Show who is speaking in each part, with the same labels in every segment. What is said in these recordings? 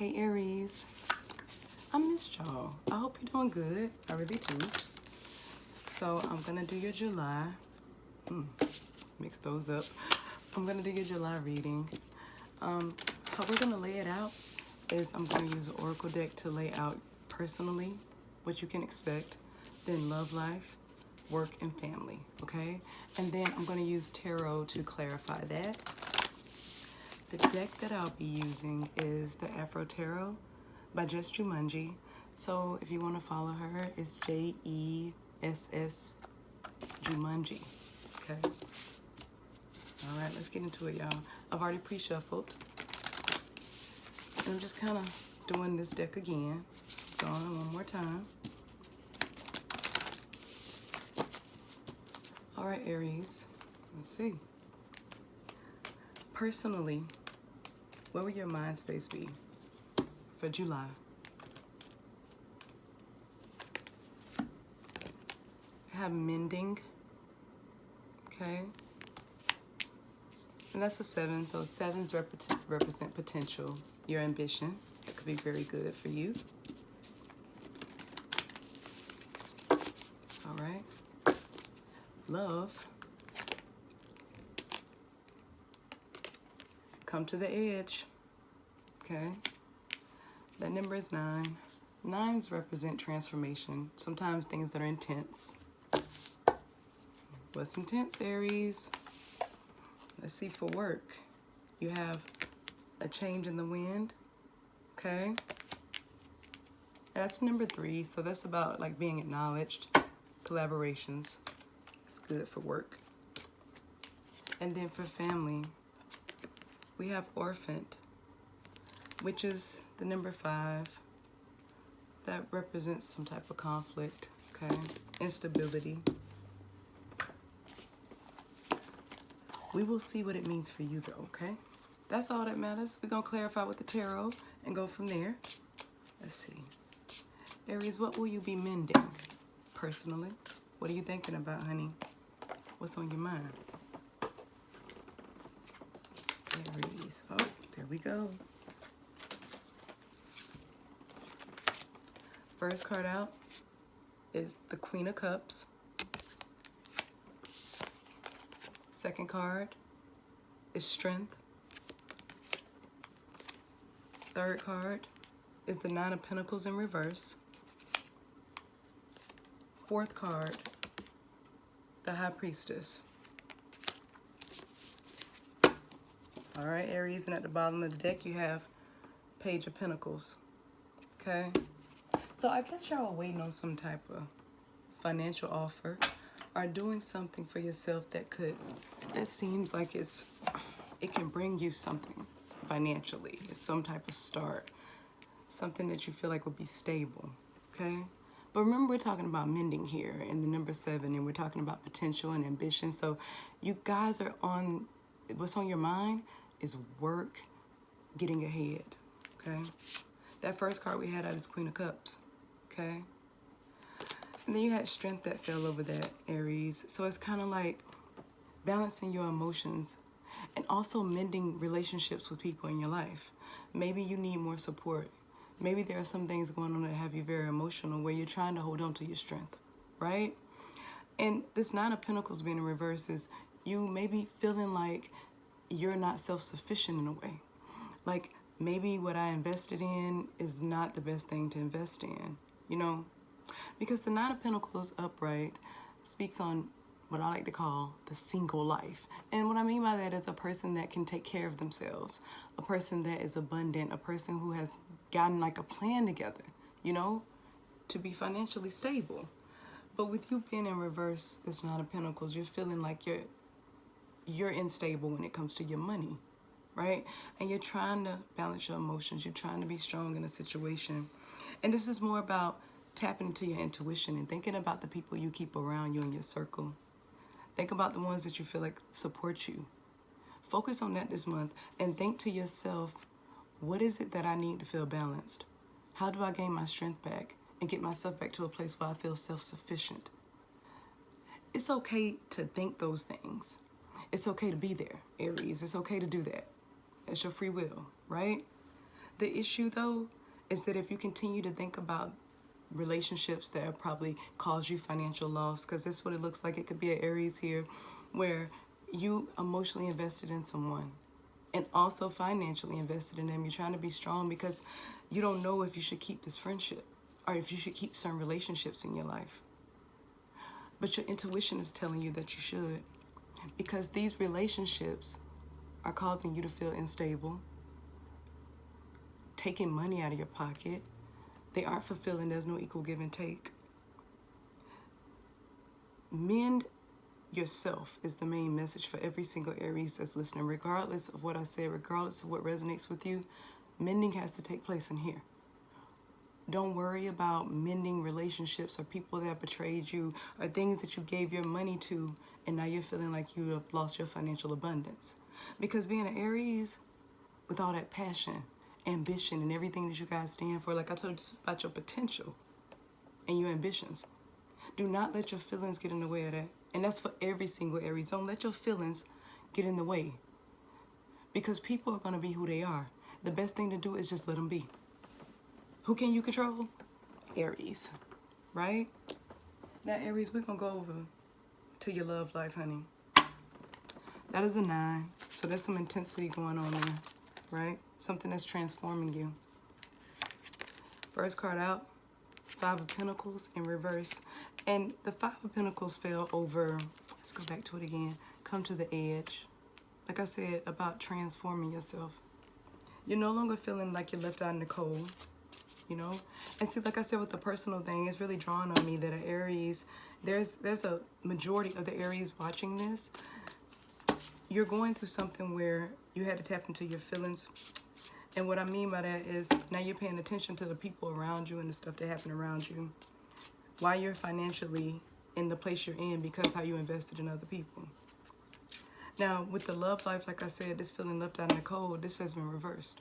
Speaker 1: Hey Aries, I missed y'all. I hope you're doing good. I really do. So I'm gonna do your July. Mix those up. I'm gonna do your July reading. How we're gonna lay it out is I'm gonna use an oracle deck to lay out personally what you can expect, then love life, work, and family, okay? And then I'm gonna use tarot to clarify that. The deck that I'll be using is the Afro Tarot by Jess Jumanji. So if you want to follow her, it's Jess Jumanji. Okay. All right, let's get into it, y'all. I've already pre-shuffled. And I'm just kind of doing this deck again. Going one more time. All right, Aries. Let's see. Personally, where will your mind space be for July? I have mending, okay? And that's a 7, so 7s represent potential, your ambition. That could be very good for you. All right. Love. Come to the edge, okay? That number is 9. 9s represent transformation, sometimes things that are intense. What's intense, Aries? Let's see, for work, you have a change in the wind, okay? That's number 3, so that's about like being acknowledged, collaborations. That's good for work. And then for family, we have orphaned, which is the number 5. That represents some type of conflict, okay? Instability. We will see what it means for you though, okay? That's all that matters. We're gonna clarify with the tarot and go from there. Let's see. Aries, what will you be mending personally? What are you thinking about, honey? What's on your mind? Aries, oh, there we go. First card out is the Queen of Cups. Second card is Strength. Third card is the Nine of Pentacles in reverse. Fourth card, the High Priestess. All right, Aries, and at the bottom of the deck you have Page of Pentacles, okay? So I guess y'all are waiting on some type of financial offer or doing something for yourself that seems like it can bring you something financially. It's some type of start, something that you feel like would be stable, okay? But remember, we're talking about mending here in the number 7, and we're talking about potential and ambition. So you guys are on, what's on your mind is work, getting ahead, okay? That first card we had out is Queen of Cups, okay? And then you had Strength that fell over that, Aries. So it's kind of like balancing your emotions and also mending relationships with people in your life. Maybe you need more support. Maybe there are some things going on that have you very emotional where you're trying to hold on to your strength, right? And this Nine of Pentacles being in reverse is you maybe feeling like you're not self-sufficient in a way. Like maybe what I invested in is not the best thing to invest in, you know? Because the Nine of Pentacles upright speaks on what I like to call the single life. And what I mean by that is a person that can take care of themselves, a person that is abundant, a person who has gotten like a plan together, you know, to be financially stable. But with you being in reverse, this Nine of Pentacles, you're feeling like you're unstable when it comes to your money, right? And you're trying to balance your emotions. You're trying to be strong in a situation. And this is more about tapping into your intuition and thinking about the people you keep around you in your circle. Think about the ones that you feel like support you. Focus on that this month and think to yourself, what is it that I need to feel balanced? How do I gain my strength back and get myself back to a place where I feel self-sufficient? It's okay to think those things. It's okay to be there, Aries. It's okay to do that. It's your free will, right? The issue, though, is that if you continue to think about relationships that have probably caused you financial loss, because that's what it looks like. It could be an Aries here where you emotionally invested in someone and also financially invested in them. You're trying to be strong because you don't know if you should keep this friendship or if you should keep certain relationships in your life. But your intuition is telling you that you should, because these relationships are causing you to feel unstable, taking money out of your pocket. They aren't fulfilling. There's no equal give and take. Mend yourself is the main message for every single Aries that's listening. Regardless of what I say, regardless of what resonates with you, mending has to take place in here. Don't worry about mending relationships or people that betrayed you or things that you gave your money to and now you're feeling like you have lost your financial abundance. Because being an Aries, with all that passion, ambition, and everything that you guys stand for, like I told you, this is about your potential and your ambitions. Do not let your feelings get in the way of that. And that's for every single Aries. Don't let your feelings get in the way. Because people are going to be who they are. The best thing to do is just let them be. Who can you control? Aries. Right? Now, Aries, we're going to go over to your love life, honey. That is a 9. So there's some intensity going on there. Right? Something that's transforming you. First card out. 5 of Pentacles in reverse. And the 5 of Pentacles fell over. Let's go back to it again. Come to the edge. Like I said, about transforming yourself. You're no longer feeling like you're left out in the cold. You know? And see, like I said, with the personal thing, it's really drawn on me that an Aries, there's a majority of the Aries watching this. You're going through something where you had to tap into your feelings. And what I mean by that is now you're paying attention to the people around you and the stuff that happen around you. Why you're financially in the place you're in because how you invested in other people. Now, with the love life, like I said, this feeling left out in the cold, this has been reversed.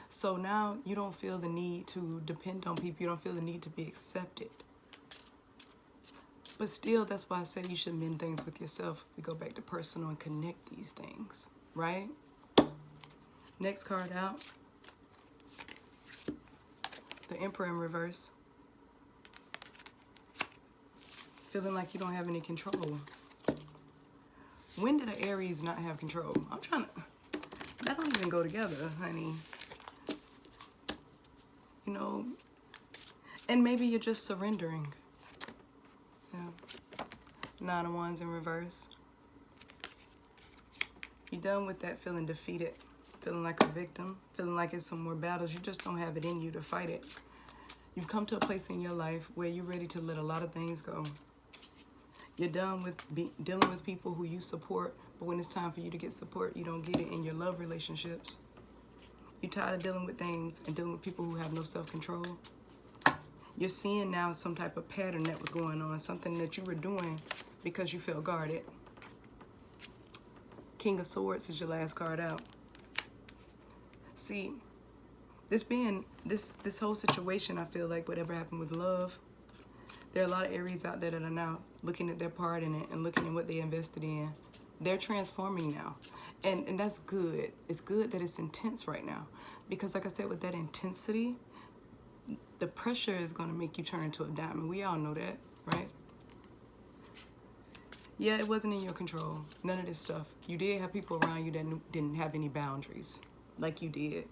Speaker 1: So now you don't feel the need to depend on people. You don't feel the need to be accepted. But still, that's why I say you should mend things with yourself. We go back to personal and connect these things, right? Next card out. The Emperor in reverse. Feeling like you don't have any control. When did an Aries not have control? I'm trying to... That don't even go together, honey. You know, and maybe you're just surrendering. Yeah. 9 of Wands in reverse. You're done with that feeling defeated, feeling like a victim, feeling like it's some more battles. You just don't have it in you to fight it. You've come to a place in your life where you're ready to let a lot of things go. You're done with dealing with people who you support, but when it's time for you to get support, you don't get it in your love relationships. You're tired of dealing with things and dealing with people who have no self-control. You're seeing now some type of pattern that was going on, something that you were doing because you felt guarded. King of Swords is your last card out. See, this whole situation, I feel like whatever happened with love, there are a lot of Aries out there that are now looking at their part in it and looking at what they invested in. They're transforming now. And that's good. It's good that it's intense right now. Because like I said, with that intensity, the pressure is going to make you turn into a diamond. We all know that, right? Yeah, it wasn't in your control. None of this stuff. You did have people around you that didn't have any boundaries, like you did.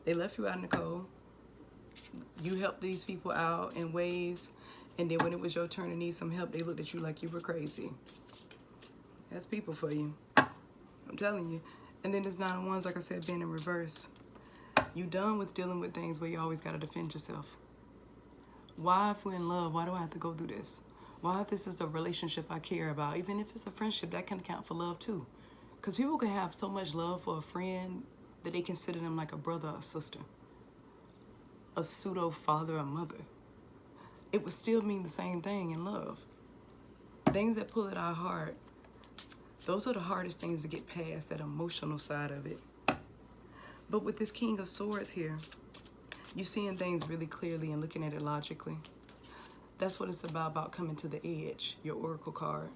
Speaker 1: They left you out in the cold. You helped these people out in ways, and then when it was your turn to need some help, they looked at you like you were crazy. That's people for you. I'm telling you. And then there's 9 of Wands, like I said, being in reverse. You done with dealing with things where you always got to defend yourself. Why, if we're in love, why do I have to go through this? Why, if this is a relationship I care about, even if it's a friendship, that can count for love too. Because people can have so much love for a friend that they consider them like a brother or sister. A pseudo father or mother. It would still mean the same thing in love. Things that pull at our heart, those are the hardest things to get past, that emotional side of it. But with this King of Swords here, you're seeing things really clearly and looking at it logically. That's what it's about coming to the edge, your Oracle card.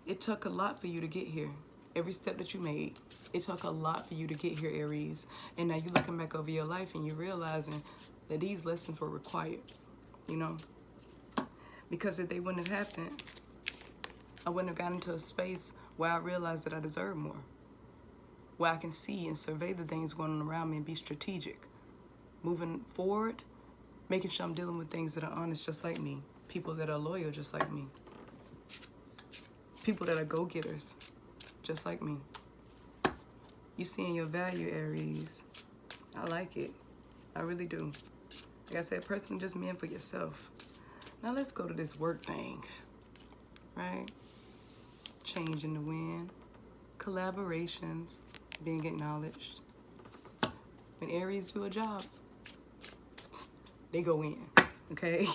Speaker 1: It took a lot for you to get here. every step that you made. It took a lot for you to get here, Aries. And now you're looking back over your life and you're realizing that these lessons were required, you know? Because if they wouldn't have happened, I wouldn't have gotten into a space where I realized that I deserve more. Where I can see and survey the things going on around me and be strategic. Moving forward, making sure I'm dealing with things that are honest just like me. People that are loyal just like me. People that are go-getters just like me. You seeing your value, Aries. I like it. I really do. Like I said, personally, just meant for yourself. Now let's go to this work thing, right? Change in the wind, collaborations, being acknowledged. When Aries do a job, they go in, okay?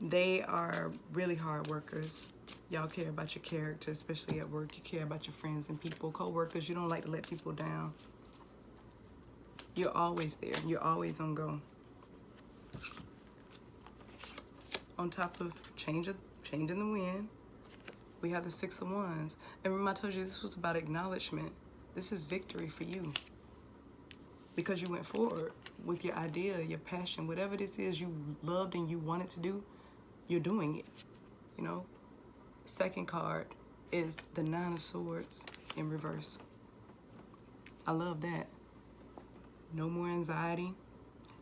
Speaker 1: They are really hard workers. Y'all care about your character, especially at work. You care about your friends and people, co-workers. You don't like to let people down. You're always there. You're always on go. On top of changing the wind, we have the Six of Wands. And remember I told you this was about acknowledgement. This is victory for you. Because you went forward with your idea, your passion, whatever this is you loved and you wanted to do, you're doing it, you know? Second card is the Nine of Swords in reverse. I love that. No more anxiety.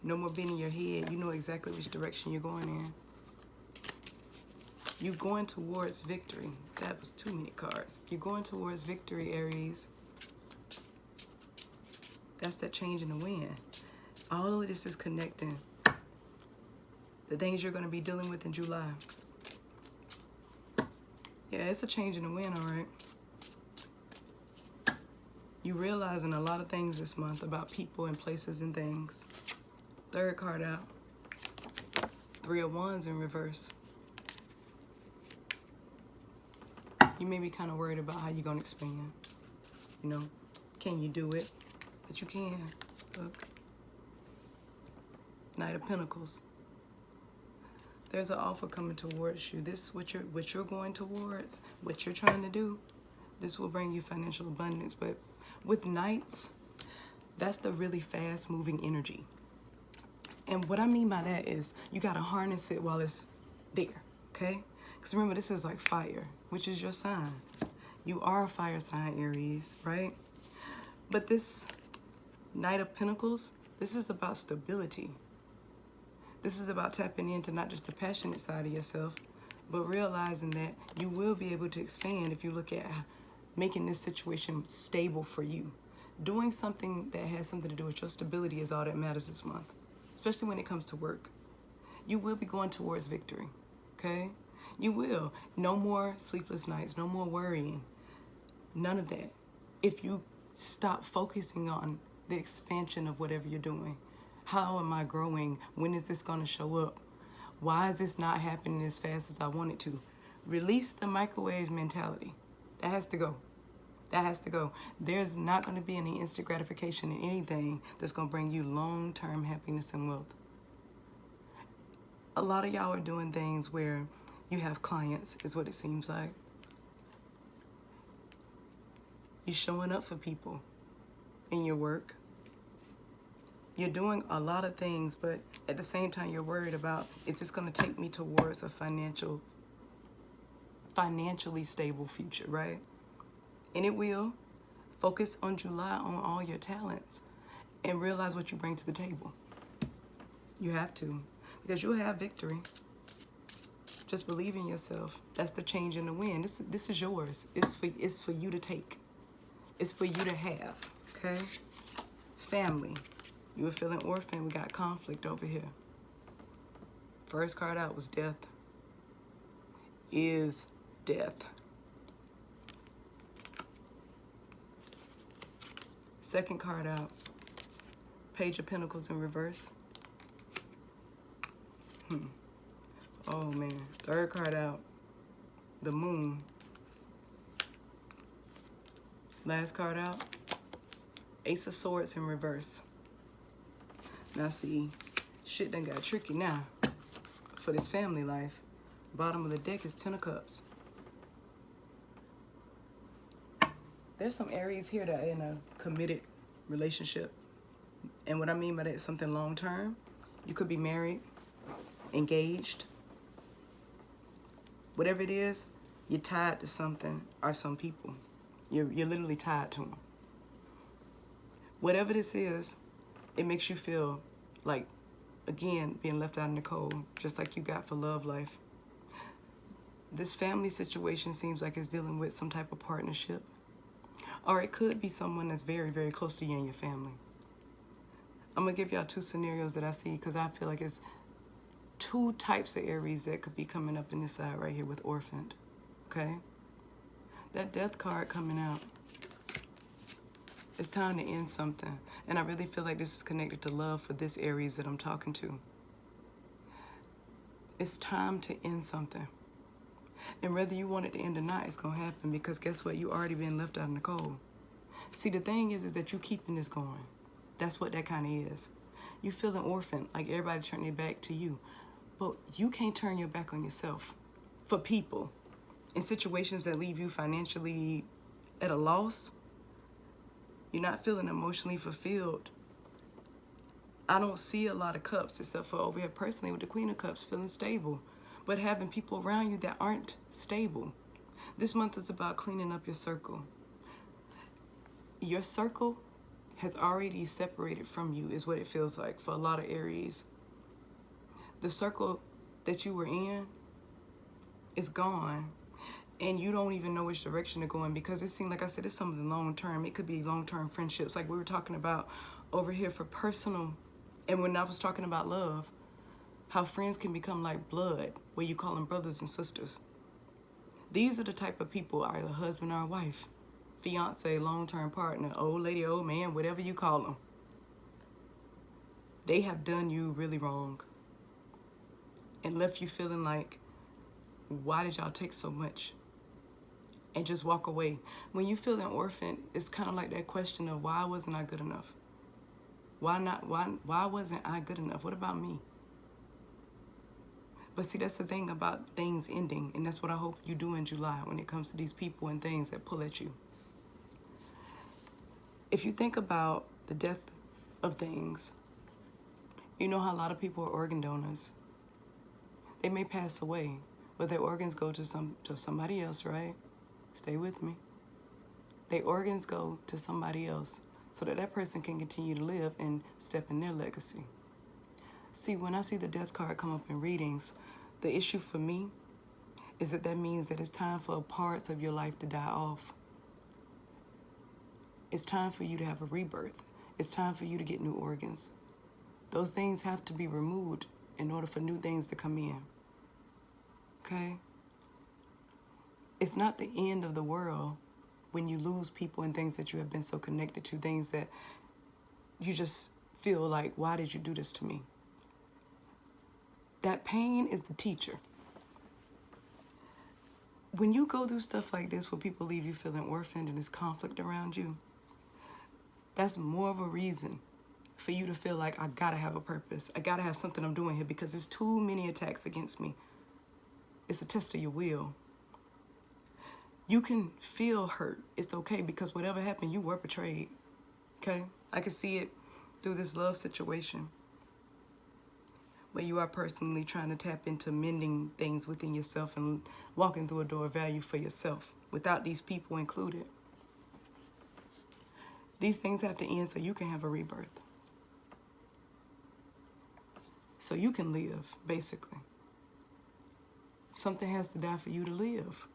Speaker 1: No more being in your head. You know exactly which direction you're going in. You're going towards victory. That was too many cards. You're going towards victory, Aries. That's that change in the wind. All of this is connecting. The things you're going to be dealing with in July. Yeah, it's a change in the wind, all right. You're realizing a lot of things this month about people and places and things. Third card out. Three of Wands in reverse. You may be kind of worried about how you're going to expand. You know, can you do it? But you can. Look. Knight of Pentacles. There's an offer coming towards you. This what you're going towards, what you're trying to do. This will bring you financial abundance. But with Knights, that's the really fast moving energy. And what I mean by that is you got to harness it while it's there, okay? Because remember, this is like fire, which is your sign. You are a fire sign, Aries, right? But this Knight of Pentacles, this is about stability. This is about tapping into not just the passionate side of yourself, but realizing that you will be able to expand if you look at making this situation stable for you. Doing something that has something to do with your stability is all that matters this month, especially when it comes to work. You will be going towards victory, okay? You will. No more sleepless nights, no more worrying, none of that. If you stop focusing on the expansion of whatever you're doing. How am I growing? When is this going to show up? Why is this not happening as fast as I want it to? Release the microwave mentality. That has to go. That has to go. There's not going to be any instant gratification in anything that's going to bring you long-term happiness and wealth. A lot of y'all are doing things where you have clients, is what it seems like. You're showing up for people in your work. You're doing a lot of things, but at the same time, you're worried about, is this going to take me towards a financially stable future, right? And it will. Focus on July on all your talents and realize what you bring to the table. You have to, because you'll have victory. Just believe in yourself. That's the change in the wind. This is yours. It's for you to take. It's for you to have, okay? Family. You were feeling orphan. We got conflict over here. First card out was death. Is death. Second card out. Page of Pentacles in reverse. Oh, man. Third card out. The Moon. Last card out. Ace of Swords in reverse. Now see, shit done got tricky now for this family life. Bottom of the deck is Ten of Cups. There's some Aries here that are in a committed relationship. And what I mean by that is something long term. You could be married, engaged. Whatever it is, you're tied to something or some people. You're literally tied to them. Whatever this is, it makes you feel like, again, being left out in the cold, just like you got for love life. This family situation seems like it's dealing with some type of partnership. Or it could be someone that's very, very close to you and your family. I'm going to give y'all two scenarios that I see because I feel like it's two types of Aries that could be coming up in this side right here with orphaned. Okay? That death card coming out. It's time to end something. And I really feel like this is connected to love for this Aries that I'm talking to. It's time to end something. And whether you want it to end or not, it's going to happen because guess what? You already been left out in the cold. See, the thing is that you keeping this going. That's what that kind of is. You feeling orphaned, like everybody turning their back to you. But you can't turn your back on yourself for people. In situations that leave you financially at a loss, you're not feeling emotionally fulfilled. I don't see a lot of cups except for over here personally with the Queen of Cups feeling stable. But having people around you that aren't stable. This month is about cleaning up your circle. Your circle has already separated from you is what it feels like for a lot of Aries. The circle that you were in is gone and you don't even know which direction to go in because it seems like I said it's something long term. It could be long-term friendships like we were talking about over here for personal. And when I was talking about love, how friends can become like blood where you call them brothers and sisters. These are the type of people, either husband or wife, fiance, long-term partner, old lady, old man, whatever you call them. They have done you really wrong and left you feeling like, why did y'all take so much? And just walk away. When you feel an orphan, it's kind of like that question of why wasn't I good enough? Why wasn't I good enough? What about me? But see, that's the thing about things ending, and that's what I hope you do in July when it comes to these people and things that pull at you. If you think about the death of things, you know how a lot of people are organ donors. They may pass away, but their organs go to somebody else, right? Stay with me. Their organs go to somebody else so that that person can continue to live and step in their legacy. See, when I see the death card come up in readings, the issue for me is that means that it's time for parts of your life to die off. It's time for you to have a rebirth. It's time for you to get new organs. Those things have to be removed in order for new things to come in. Okay? It's not the end of the world when you lose people and things that you have been so connected to, things that you just feel like, why did you do this to me? That pain is the teacher. When you go through stuff like this where people leave you feeling orphaned and there's conflict around you, that's more of a reason for you to feel like I gotta have a purpose. I gotta have something I'm doing here because there's too many attacks against me. It's a test of your will. You can feel hurt. It's okay because whatever happened, you were betrayed. Okay? I can see it through this love situation where you are personally trying to tap into mending things within yourself and walking through a door of value for yourself without these people included. These things have to end so you can have a rebirth. So you can live, basically. Something has to die for you to live.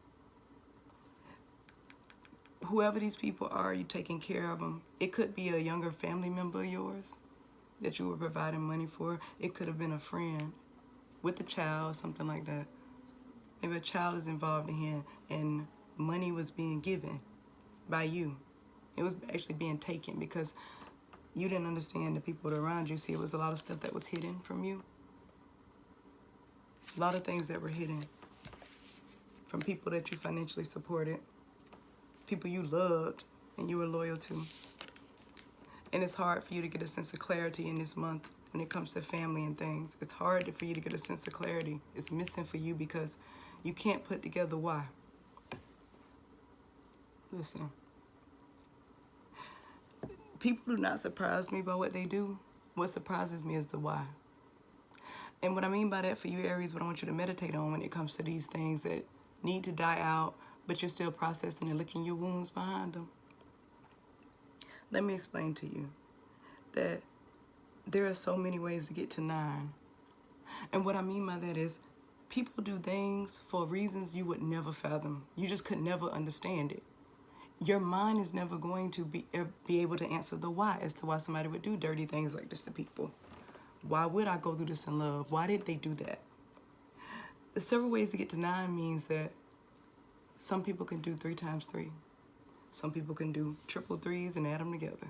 Speaker 1: Whoever these people are, you're taking care of them. It could be a younger family member of yours that you were providing money for. It could have been a friend with a child, something like that. Maybe a child is involved in here and money was being given by you. It was actually being taken because you didn't understand the people around you. See, it was a lot of stuff that was hidden from you. A lot of things that were hidden from people that you financially supported, people you loved and you were loyal to. And it's hard for you to get a sense of clarity in this month when it comes to family and things. It's hard for you to get a sense of clarity. It's missing for you because you can't put together why. Listen, People do not surprise me by what they do. What surprises me is the why. And what I mean by that for you, Aries, what I want you to meditate on when it comes to these things that need to die out, but you're still processing and licking your wounds behind them. Let me explain to you that there are so many ways to get to 9. And what I mean by that is people do things for reasons you would never fathom. You just could never understand it. Your mind is never going to be able to answer the why as to why somebody would do dirty things like this to people. Why would I go through this in love? Why did they do that? The several ways to get to 9 means that some people can do 3 times 3. Some people can do triple 3s and add them together.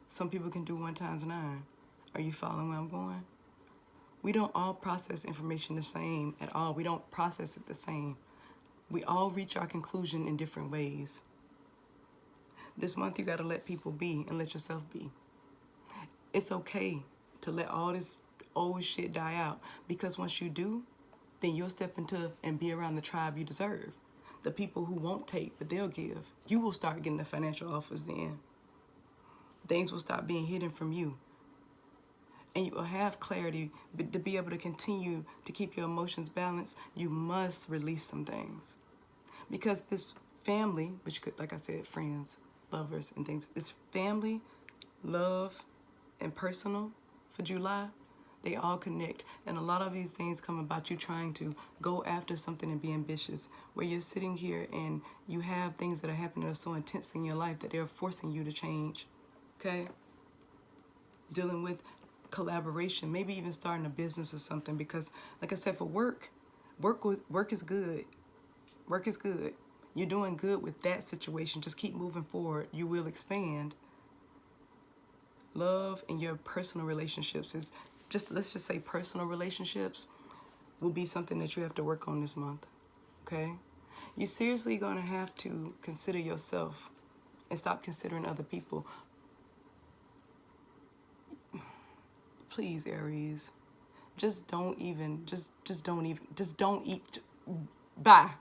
Speaker 1: Some people can do 1 times 9. Are you following where I'm going? We don't all process information the same at all. We don't process it the same. We all reach our conclusion in different ways. This month you got to let people be and let yourself be. It's okay to let all this old shit die out, because once you do, then you'll step into and be around the tribe you deserve. The people who won't take, but they'll give. You will start getting the financial offers then. Things will stop being hidden from you. And you will have clarity. But to be able to continue to keep your emotions balanced, you must release some things. Because this family, which could, like I said, friends, lovers, and things, it's family, love, and personal for July. They all connect. And a lot of these things come about you trying to go after something and be ambitious, where you're sitting here and you have things that are happening that are so intense in your life that they're forcing you to change. Okay? Dealing with collaboration, maybe even starting a business or something, because like I said, for work is good. Work is good. You're doing good with that situation. Just keep moving forward. You will expand. Love and your personal relationships is just, let's just say personal relationships will be something that you have to work on this month. Okay? You're seriously going to have to consider yourself and stop considering other people. Please, Aries, just don't eat. Bye.